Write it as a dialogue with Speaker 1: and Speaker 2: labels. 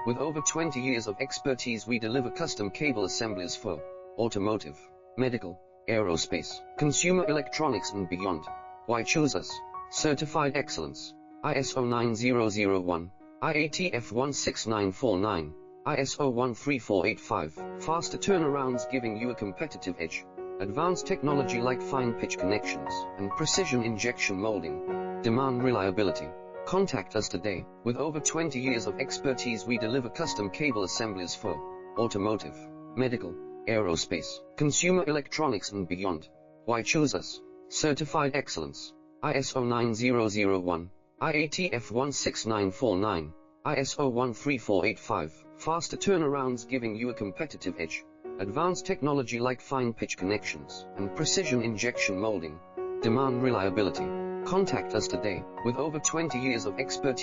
Speaker 1: With over 20 years of expertise, we deliver custom cable assemblies for automotive, medical, aerospace, consumer electronics and beyond. Why choose us? Certified excellence. ISO 9001, IATF 16949, ISO 13485. Faster turnarounds giving you a competitive edge. Advanced technology like fine pitch connections and precision injection molding. Demand reliability. Contact us today. With over 20 years of expertise, we deliver custom cable assemblies for automotive, medical, aerospace, consumer electronics and beyond. Why choose us? Certified excellence. ISO 9001, IATF 16949, ISO 13485. Faster turnarounds giving you a competitive edge. Advanced technology like fine pitch connections and precision injection molding. Demand reliability. Contact us today. With over 20 years of expertise.